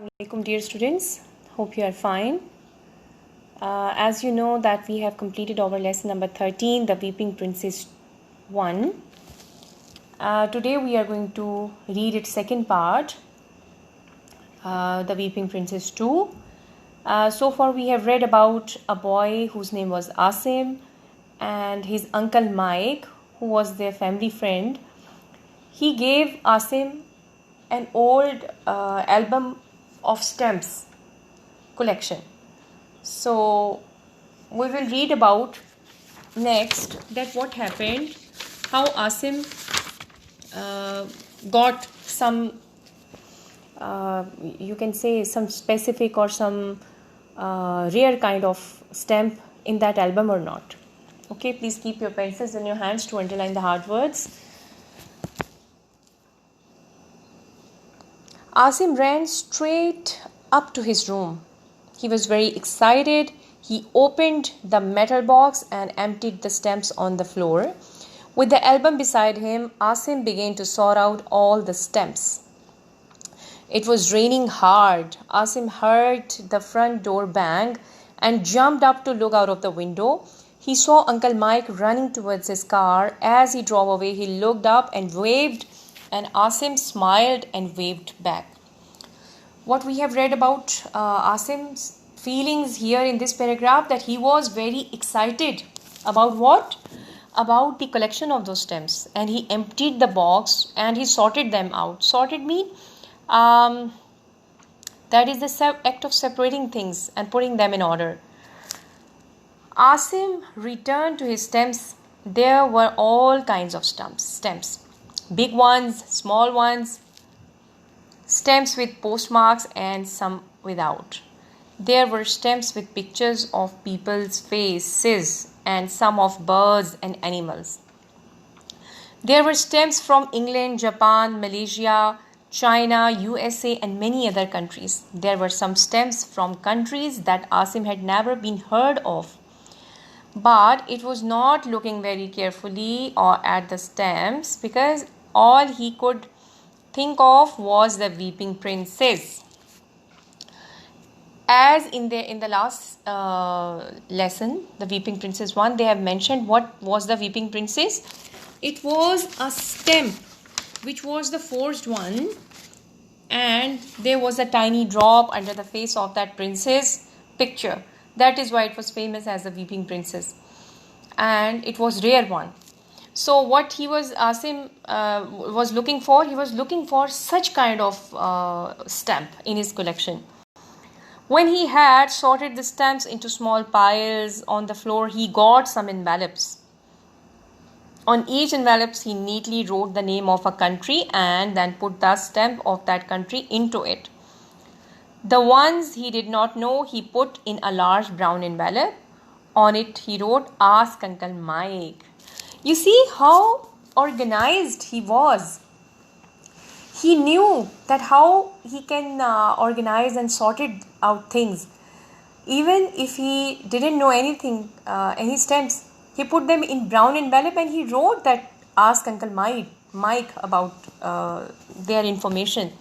Assalamualaikum dear students, hope you are fine. As you know that we have completed our lesson number 13, the Weeping Princess 1. Today we are going to read its second part, the Weeping Princess 2. So far we have read about a boy whose name was Asim and his uncle Mike, who was their family friend. He gave Asim an old album of stamps collection. So we will read about next that what happened, how Asim got some you can say some specific or some rare kind of stamp in that album or not. Okay, please keep your pencils in your hands to underline the hard words. Asim ran straight up to his room. He was very excited. He opened the metal box and emptied the stamps on the floor. With the album beside him, Asim began to sort out all the stamps. It was raining hard. Asim heard the front door bang and jumped up to look out of the window. He saw Uncle Mike running towards his car. As he drove away, he looked up and waved, and Asim smiled and waved back. What we have read about Asim's feelings here in this paragraph, that he was very excited about what? About the collection of those stamps, and he emptied the box and he sorted them out. Sorted mean that is the act of separating things and putting them in order. Asim returned to his stamps. There were all kinds of stamps, big ones, small ones, stamps with postmarks and some without. There were stamps with pictures of people's faces and some of birds and animals. There were stamps from England, Japan, Malaysia, China, USA and many other countries. There were some stamps from countries that Asim had never been heard of. But it was not looking very carefully or at the stamps, because all he could think of was the Weeping Princess. As in the last lesson, the Weeping Princess 1, they have mentioned what was the Weeping Princess. It was a stamp which was the forged one, and there was a tiny drop under the face of that princess picture. That is why it was famous as the Weeping Princess, and it was rare one. So what Asim was looking for, he was looking for such kind of stamp in his collection. When he had sorted the stamps into small piles on the floor, he got some envelopes. On each envelope, he neatly wrote the name of a country and then put the stamp of that country into it. The ones he did not know, he put in a large brown envelope. On it, he wrote, "Ask Uncle Mike." You see how organized he was. He knew that how he can organize and sorted out things. Even if he didn't know anything, any stamps, he put them in brown envelope and he wrote that "Ask Uncle Mike about their information."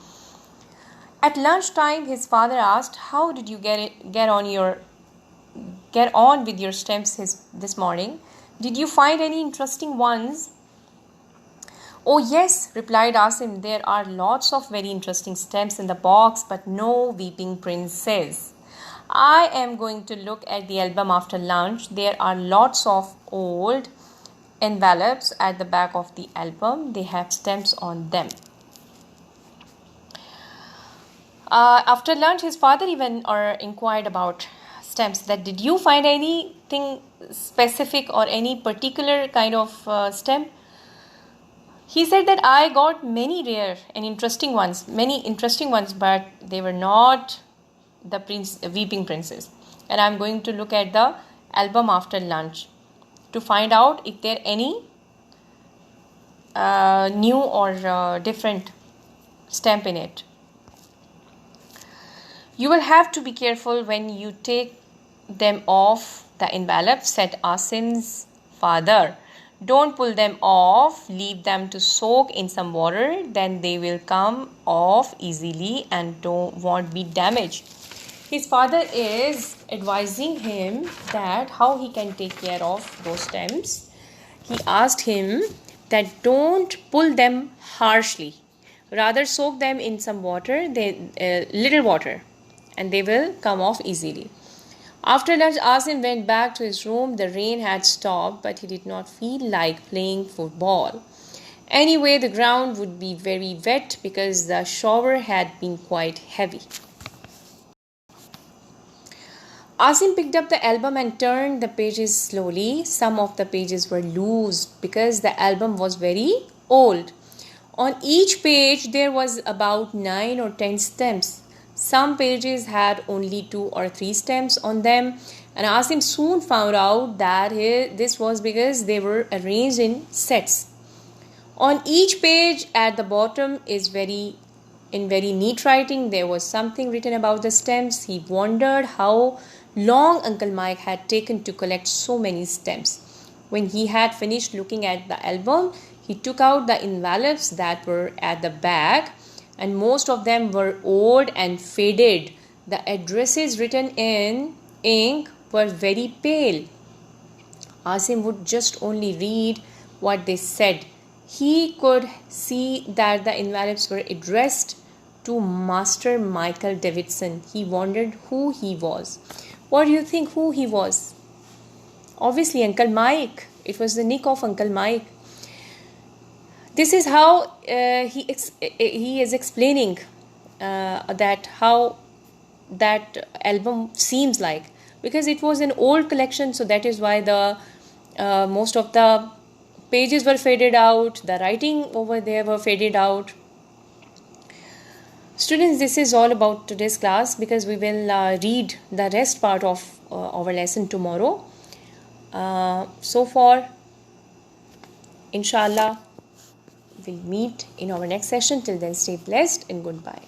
At lunchtime, his father asked, "How did you get on with your stamps this morning? Did you find any interesting ones?" "Oh yes," replied Asim, "there are lots of very interesting stamps in the box, but no Weeping Princess. I am going to look at the album after lunch. There are lots of old envelopes at the back of the album. They have stamps on them." After lunch, his father even inquired about stamps, that did you find anything specific or any particular kind of stamp? He said that I got many rare and interesting ones, but they were not the Weeping Princess. And I'm going to look at the album after lunch to find out if there are any new or different stamp in it. "You will have to be careful when you take them off the envelope," said Asim's father. Don't pull them off, leave them to soak in some water, then they will come off easily and won't be damaged. His father is advising him that how he can take care of those stems. He asked him that don't pull them harshly, rather soak them in some water, little water, and they will come off easily. After lunch, Asim went back to his room. The rain had stopped, but he did not feel like playing football. Anyway, the ground would be very wet because the shower had been quite heavy. Asim picked up the album and turned the pages slowly. Some of the pages were loose because the album was very old. On each page, there was about 9 or 10 stems. Some pages had only 2 or 3 stems on them, and Asim soon found out that this was because they were arranged in sets. On each page at the bottom in very neat writing, there was something written about the stems. He wondered how long Uncle Mike had taken to collect so many stems. When he had finished looking at the album, he took out the envelopes that were at the back, and most of them were old and faded. The addresses written in ink were very pale. Asim would just only read what they said. He could see that the envelopes were addressed to Master Michael Davidson. He wondered who he was. What do you think who he was? Obviously Uncle Mike. It was the nick of Uncle Mike. This is how he is explaining that how that album seems like, because it was an old collection, so that is why the most of the pages were faded out, the writing over there were faded out. Students, this is all about today's class, because we will read the rest part of our lesson tomorrow. So far, inshallah, we'll meet in our next session. Till then, stay blessed and goodbye.